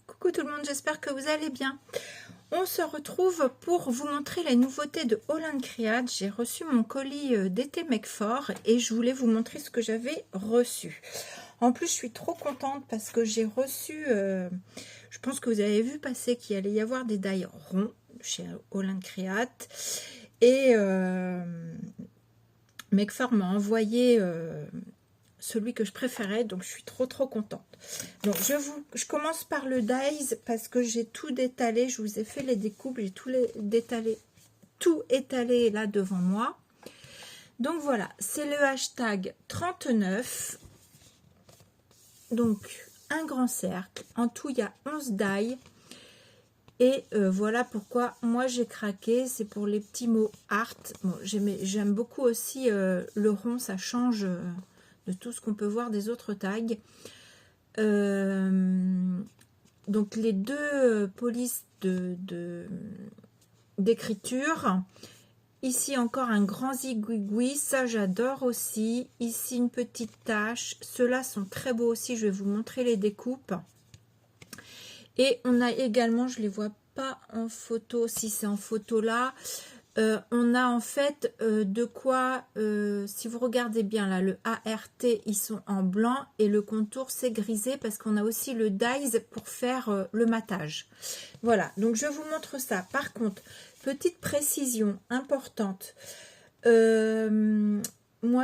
Coucou tout le monde, j'espère que vous allez bien. On se retrouve pour vous montrer les nouveautés de Holland Criade. J'ai reçu mon colis d'été Mecfort et je voulais vous montrer ce que j'avais reçu. En plus, je suis trop contente parce que j'ai reçu, je pense que vous avez vu passer qu'il allait y avoir des die ronds chez Holland Criade. Et Mecfort m'a envoyé celui que je préférais, donc je suis trop contente. Donc je commence par le dies parce que j'ai tout détalé, je vous ai fait les découpes, j'ai tout étalé là devant moi. Donc voilà, c'est le hashtag 39, donc un grand cercle, en tout il y a 11 die, et voilà pourquoi moi j'ai craqué, c'est pour les petits mots art. Bon, j'aime beaucoup aussi le rond, ça change de tout ce qu'on peut voir des autres tags. Donc les deux polices d'écriture. Ici encore un grand zigouigoui, ça j'adore aussi. Ici une petite tache, ceux-là sont très beaux aussi, je vais vous montrer les découpes. Et on a également, je les vois pas en photo, si c'est en photo là, on a en fait de quoi, si vous regardez bien là, le ART, ils sont en blanc et le contour c'est grisé parce qu'on a aussi le dies pour faire le matage. Voilà, donc je vous montre ça. Par contre, petite précision importante. Moi,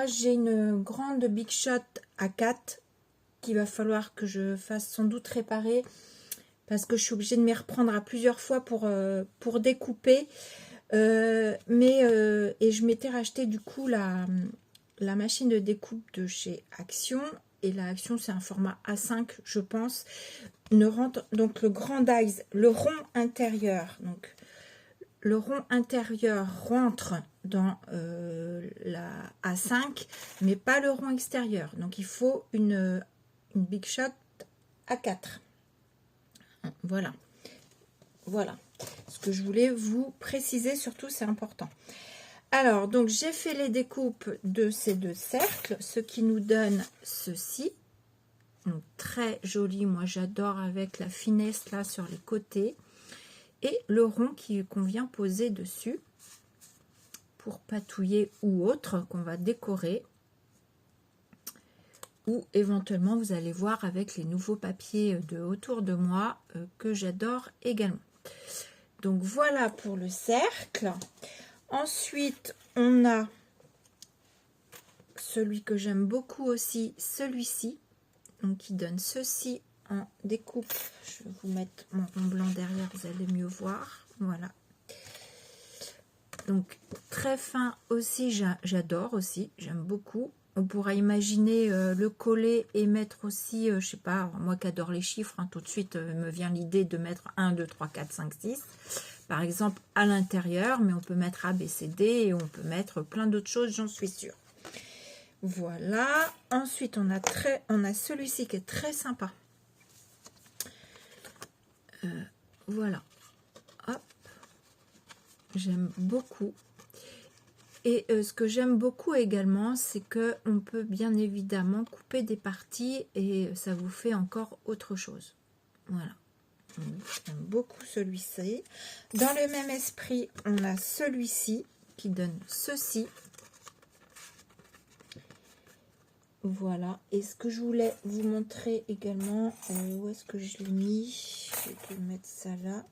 j'ai une grande Big Shot à 4 qu'il va falloir que je fasse sans doute réparer parce que je suis obligée de m'y reprendre à plusieurs fois pour découper. Et je m'étais racheté du coup la machine de découpe de chez Action, et la Action c'est un format A5 je pense, ne rentre donc le grand dies, le rond intérieur, donc le rond intérieur rentre dans la A5 mais pas le rond extérieur, donc il faut une Big Shot A4. Voilà ce que je voulais vous préciser, surtout c'est important. Alors donc j'ai fait les découpes de ces deux cercles, ce qui nous donne ceci, donc très joli, moi j'adore, avec la finesse là sur les côtés et le rond qu'on vient poser dessus pour patouiller ou autre, qu'on va décorer, ou éventuellement vous allez voir avec les nouveaux papiers de autour de moi que j'adore également. Donc voilà pour le cercle. Ensuite, on a celui que j'aime beaucoup aussi, celui-ci, donc qui donne ceci en découpe. Je vais vous mettre mon rond blanc derrière, vous allez mieux voir. Voilà. Donc très fin aussi, j'adore aussi, j'aime beaucoup. On pourra imaginer le coller et mettre aussi, je sais pas, moi qui adore les chiffres, hein, tout de suite me vient l'idée de mettre 1, 2, 3, 4, 5, 6. Par exemple à l'intérieur, mais on peut mettre A, B, C, D et on peut mettre plein d'autres choses, j'en suis sûre. Voilà. Ensuite, on a celui-ci qui est très sympa. Voilà. Hop. J'aime beaucoup. Et ce que j'aime beaucoup également, c'est que on peut bien évidemment couper des parties et ça vous fait encore autre chose. Voilà. J'aime beaucoup celui-ci. Dans le même esprit, on a celui-ci qui donne ceci. Voilà. Et ce que je voulais vous montrer également, où est-ce que je l'ai mis? Je vais mettre ça là.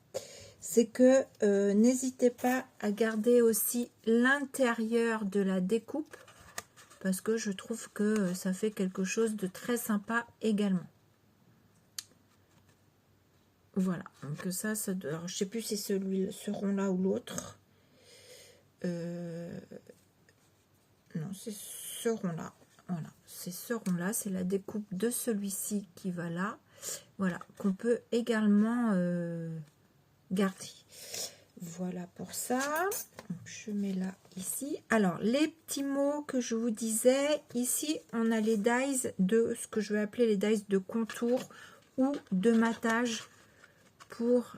C'est que n'hésitez pas à garder aussi l'intérieur de la découpe parce que je trouve que ça fait quelque chose de très sympa également. Voilà, donc ça alors je sais plus si ce rond là ou l'autre. Non, c'est ce rond là. Voilà, c'est ce rond là, c'est la découpe de celui-ci qui va là. Voilà, qu'on peut également garder. Voilà pour ça. Je mets là ici. Alors les petits mots que je vous disais, ici on a les dies de ce que je vais appeler les dies de contour ou de matage pour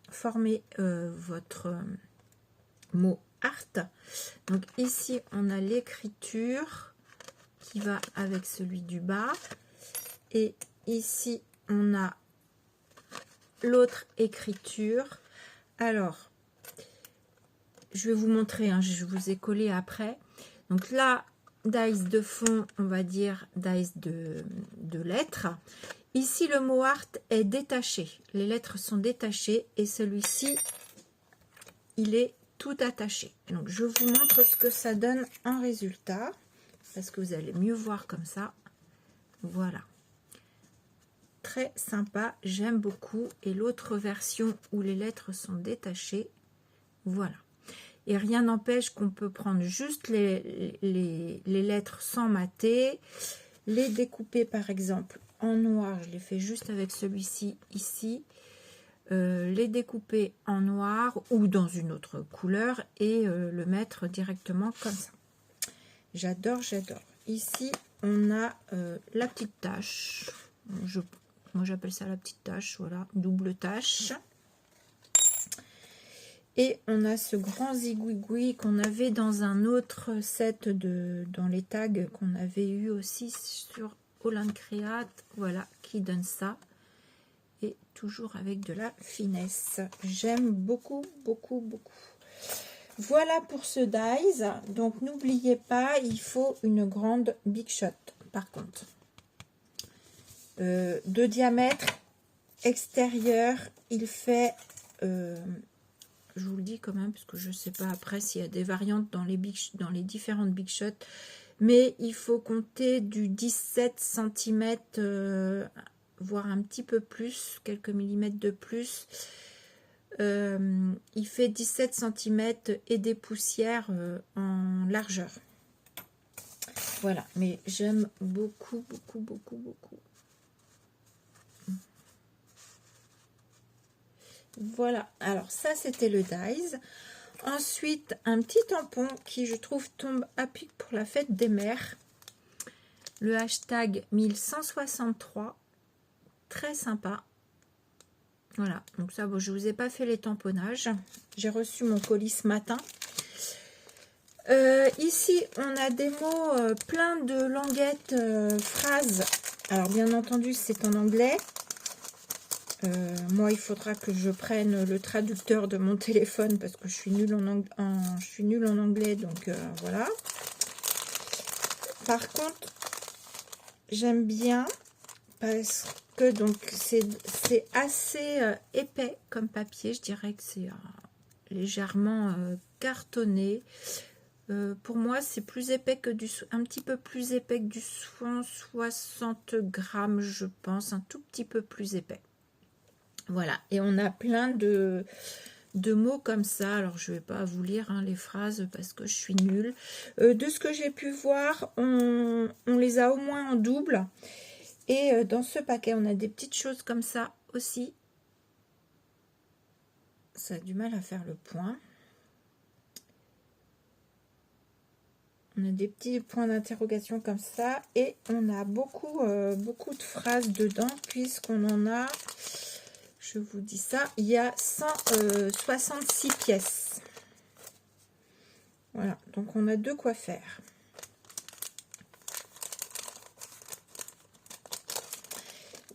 former votre mot art. Donc ici on a l'écriture qui va avec celui du bas et ici on a l'autre écriture. Alors, je vais vous montrer, hein, je vous ai collé après. Donc là, dice de fond, on va dire dice de lettres. Ici, le mot art est détaché. Les lettres sont détachées et celui-ci, il est tout attaché. Donc, je vous montre ce que ça donne en résultat parce que vous allez mieux voir comme ça. Voilà. Très sympa, j'aime beaucoup. Et l'autre version où les lettres sont détachées, voilà. Et rien n'empêche qu'on peut prendre juste les lettres sans mater, les découper par exemple en noir, je l'ai fait juste avec celui-ci ici, les découper en noir ou dans une autre couleur et le mettre directement comme ça. J'adore, j'adore. Ici, on a la petite tache. Moi, j'appelle ça la petite tache, voilà, double tache. Et on a ce grand zigouigoui qu'on avait dans un autre set dans les tags qu'on avait eu aussi sur Holland Create. Voilà, qui donne ça. Et toujours avec de la finesse. J'aime beaucoup, beaucoup, beaucoup. Voilà pour ce dies. Donc, n'oubliez pas, il faut une grande Big Shot, par contre. De diamètre extérieur, il fait... je vous le dis quand même, parce que je ne sais pas après s'il y a des variantes dans les différentes Big Shots. Mais il faut compter du 17 cm, voire un petit peu plus, quelques millimètres de plus. Il fait 17 cm et des poussières en largeur. Voilà, mais j'aime beaucoup, beaucoup, beaucoup, beaucoup. Voilà, alors ça c'était le dies. Ensuite, un petit tampon qui je trouve tombe à pic pour la fête des mères. Le hashtag 1163. Très sympa. Voilà, donc ça, bon, je ne vous ai pas fait les tamponnages. J'ai reçu mon colis ce matin. Ici, on a des mots, plein de languettes, phrases. Alors, bien entendu, c'est en anglais. Moi, il faudra que je prenne le traducteur de mon téléphone parce que je suis nulle en anglais, donc voilà. Par contre, j'aime bien parce que donc c'est assez épais comme papier. Je dirais que c'est légèrement cartonné. Pour moi, c'est plus épais que un petit peu plus épais que du 160 grammes, je pense, un tout petit peu plus épais. Voilà, et on a plein de mots comme ça. Alors, je ne vais pas vous lire hein, les phrases parce que je suis nulle. De ce que j'ai pu voir, on les a au moins en double. Et dans ce paquet, on a des petites choses comme ça aussi. Ça a du mal à faire le point. On a des petits points d'interrogation comme ça. Et on a beaucoup de phrases dedans puisqu'on en a... Je vous dis ça, il y a 166 pièces. Voilà, donc on a de quoi faire.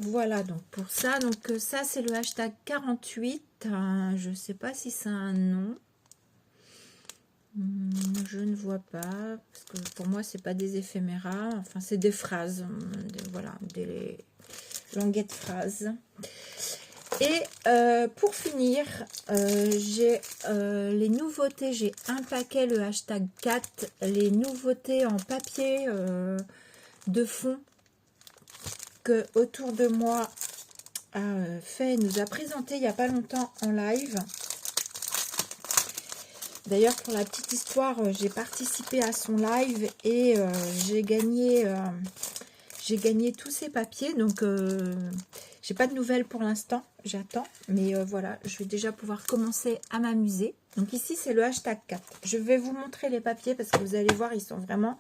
Voilà, donc pour ça, donc ça c'est le hashtag 48. Je ne sais pas si c'est un nom. Je ne vois pas, parce que pour moi c'est pas des éphéméras, enfin c'est des phrases, voilà, des languettes phrases. Et pour finir, j'ai les nouveautés, j'ai un paquet, le hashtag 4, les nouveautés en papier de fond que Autour de moi nous a présenté il n'y a pas longtemps en live. D'ailleurs, pour la petite histoire, j'ai participé à son live et j'ai gagné tous ces papiers, donc... j'ai pas de nouvelles pour l'instant, j'attends, mais voilà, je vais déjà pouvoir commencer à m'amuser. Donc ici, c'est le hashtag 4. Je vais vous montrer les papiers parce que vous allez voir, ils sont vraiment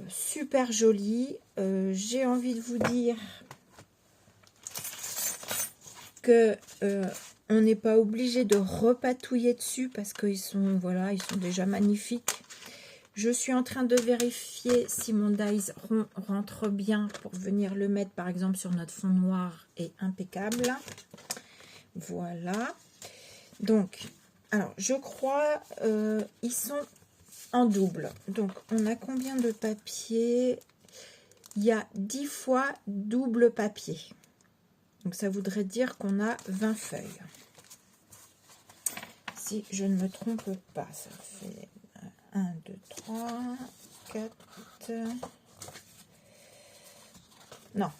super jolis. J'ai envie de vous dire que on n'est pas obligé de repatouiller dessus parce qu'ils sont, voilà, ils sont déjà magnifiques. Je suis en train de vérifier si mon dies rond rentre bien pour venir le mettre par exemple sur notre fond noir et impeccable. Voilà. Donc, alors je crois ils sont en double. Donc on a combien de papier? Il y a 10 fois double papier. Donc ça voudrait dire qu'on a 20 feuilles. Si je ne me trompe pas, ça fait 1, 2, 3, 4... Non,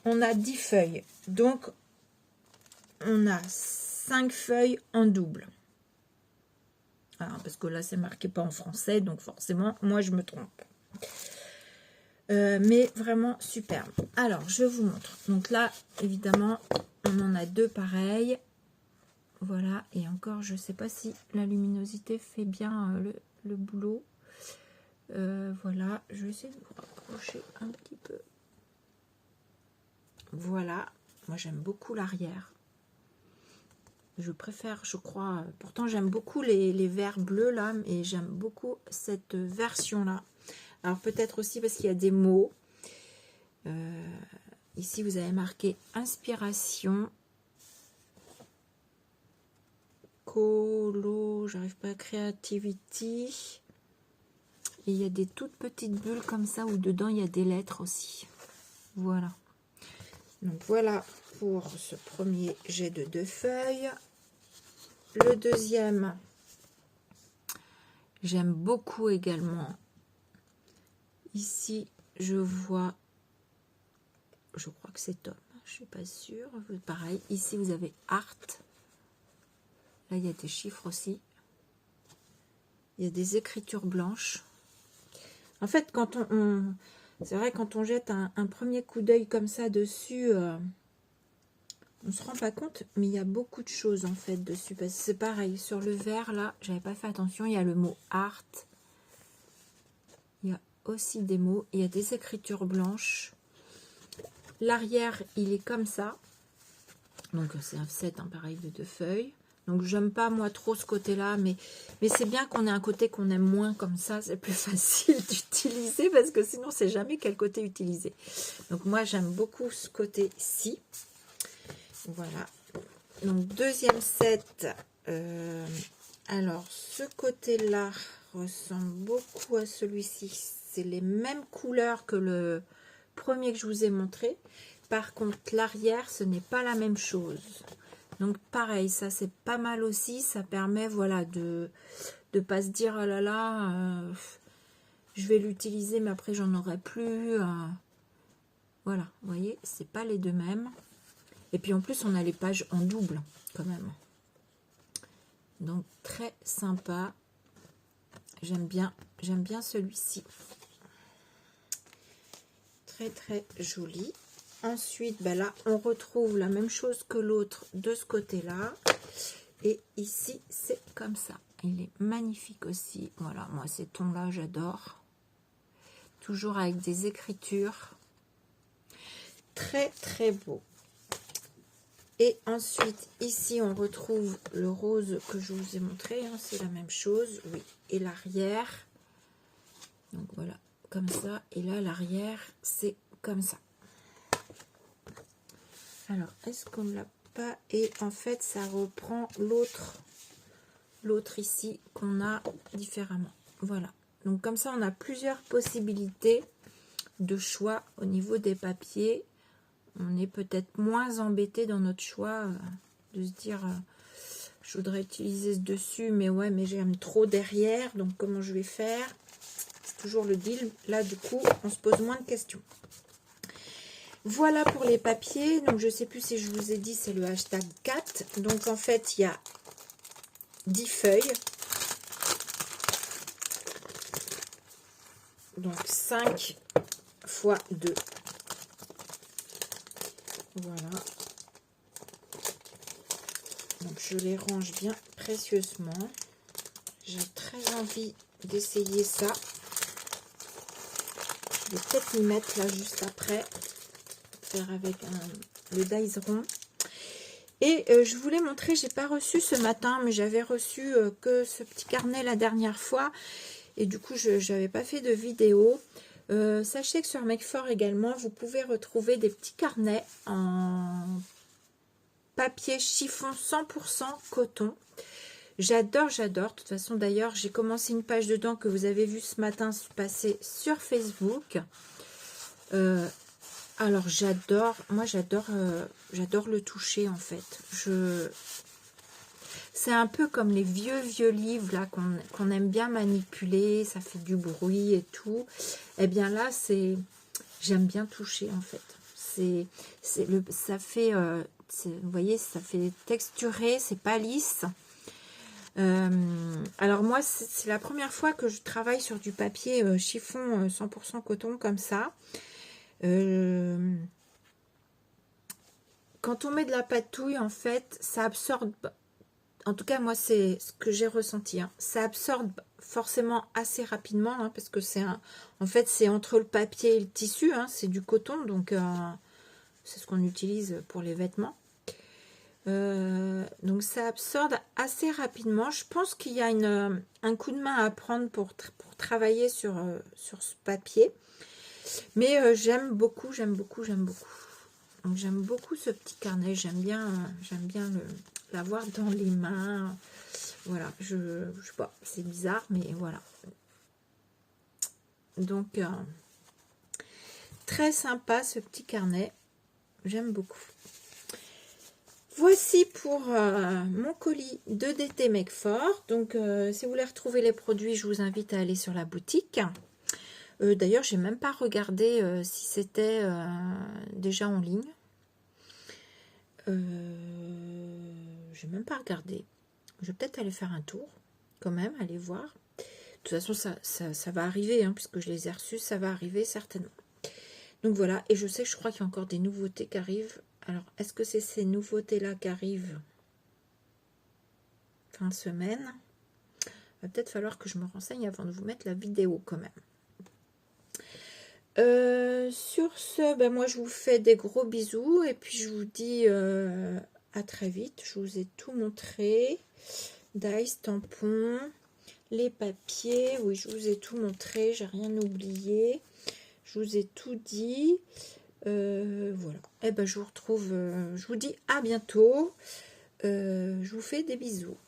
on a 10 feuilles. Donc, on a 5 feuilles en double. Alors, parce que là, c'est marqué pas en français, donc forcément, moi, je me trompe. Mais vraiment superbe. Alors, je vous montre. Donc là, évidemment, on en a 2 pareils. Voilà, et encore, je ne sais pas si la luminosité fait bien le boulot. Voilà, je vais essayer de vous rapprocher un petit peu. Voilà, moi j'aime beaucoup l'arrière. Je préfère, je crois, pourtant j'aime beaucoup les verts bleus là, et j'aime beaucoup cette version-là. Alors peut-être aussi parce qu'il y a des mots. Ici, vous avez marqué inspiration. Colo, j'arrive pas à creativity. Et il y a des toutes petites bulles comme ça où dedans il y a des lettres aussi. Voilà. Donc voilà pour ce premier jet de 2 feuilles. Le deuxième, j'aime beaucoup également. Ici, je vois, je crois que c'est Tom, je suis pas sûre. Pareil, ici vous avez Art. Là, il y a des chiffres aussi. Il y a des écritures blanches. En fait, quand c'est vrai, quand on jette un premier coup d'œil comme ça dessus, on ne se rend pas compte, mais il y a beaucoup de choses en fait dessus. C'est pareil, sur le vert, là, j'avais pas fait attention, il y a le mot art. Il y a aussi des mots, il y a des écritures blanches. L'arrière, il est comme ça. Donc, c'est un set, hein, pareil, de 2 feuilles. Donc, j'aime pas, moi, trop ce côté-là, mais c'est bien qu'on ait un côté qu'on aime moins comme ça. C'est plus facile d'utiliser, parce que sinon, c'est jamais quel côté utiliser. Donc, moi, j'aime beaucoup ce côté-ci. Voilà. Donc, deuxième set. Alors, ce côté-là ressemble beaucoup à celui-ci. C'est les mêmes couleurs que le premier que je vous ai montré. Par contre, l'arrière, ce n'est pas la même chose. Donc, pareil, ça, c'est pas mal aussi. Ça permet, voilà, de ne pas se dire, oh là là, je vais l'utiliser, mais après, j'en aurai plus. Voilà, vous voyez, c'est pas les deux mêmes. Et puis, en plus, on a les pages en double, quand même. Donc, très sympa. J'aime bien celui-ci. Très, très joli. Ensuite, ben là, on retrouve la même chose que l'autre de ce côté-là. Et ici, c'est comme ça. Il est magnifique aussi. Voilà, moi, ces tons-là, j'adore. Toujours avec des écritures. Très, très beau. Et ensuite, ici, on retrouve le rose que je vous ai montré. Hein, c'est la même chose, oui. Et l'arrière. Donc, voilà, comme ça. Et là, l'arrière, c'est comme ça. Alors, est-ce qu'on ne l'a pas? Et en fait, ça reprend l'autre ici qu'on a différemment. Voilà. Donc, comme ça, on a plusieurs possibilités de choix au niveau des papiers. On est peut-être moins embêté dans notre choix de se dire je voudrais utiliser ce dessus, mais ouais, mais j'aime trop derrière. Donc, comment je vais faire? C'est toujours le deal. Là, du coup, on se pose moins de questions. Voilà pour les papiers. Donc, je ne sais plus si je vous ai dit, c'est le hashtag 4. Donc, en fait, il y a 10 feuilles. Donc, 5 fois 2. Voilà. Donc, je les range bien précieusement. J'ai très envie d'essayer ça. Je vais peut-être m'y mettre là juste après. Faire avec le dies rond. Et je voulais montrer, j'ai pas reçu ce matin, mais j'avais reçu que ce petit carnet la dernière fois. Et du coup, je n'avais pas fait de vidéo. Sachez que sur Make4 également, vous pouvez retrouver des petits carnets en papier chiffon 100% coton. J'adore, j'adore. De toute façon, d'ailleurs, j'ai commencé une page dedans que vous avez vu ce matin passer sur Facebook. Alors, j'adore. Moi, j'adore le toucher, en fait. C'est un peu comme les vieux livres là qu'on aime bien manipuler. Ça fait du bruit et tout. Eh bien là, j'aime bien toucher, en fait. Ça fait... vous voyez, ça fait texturé. C'est pas lisse. Alors moi, c'est la première fois que je travaille sur du papier chiffon 100% coton comme ça. Quand on met de la patouille, en fait, ça absorbe, en tout cas moi c'est ce que j'ai ressenti, hein, ça absorbe forcément assez rapidement, hein, parce que en fait c'est entre le papier et le tissu, hein, c'est du coton, donc c'est ce qu'on utilise pour les vêtements. Donc ça absorbe assez rapidement. Je pense qu'il y a un coup de main à prendre pour travailler sur ce papier. Mais j'aime beaucoup, j'aime beaucoup, j'aime beaucoup. Donc j'aime beaucoup ce petit carnet. J'aime bien l'avoir dans les mains. Voilà, je sais pas, c'est bizarre, mais voilà. Donc très sympa ce petit carnet. J'aime beaucoup. Voici pour mon colis de DT Make4. Donc, si vous voulez retrouver les produits, je vous invite à aller sur la boutique. D'ailleurs, j'ai même pas regardé si c'était déjà en ligne. J'ai même pas regardé. Je vais peut-être aller faire un tour, quand même, aller voir. De toute façon, ça va arriver, hein, puisque je les ai reçus, ça va arriver certainement. Donc voilà, et je sais que je crois qu'il y a encore des nouveautés qui arrivent. Alors, est-ce que c'est ces nouveautés-là qui arrivent fin de semaine? Il va peut-être falloir que je me renseigne avant de vous mettre la vidéo quand même. Sur ce, ben moi je vous fais des gros bisous et puis je vous dis à très vite. Je vous ai tout montré. Dice, tampons, les papiers. Oui, je vous ai tout montré. J'ai rien oublié. Je vous ai tout dit. Voilà. Et ben je vous retrouve. Je vous dis à bientôt. Je vous fais des bisous.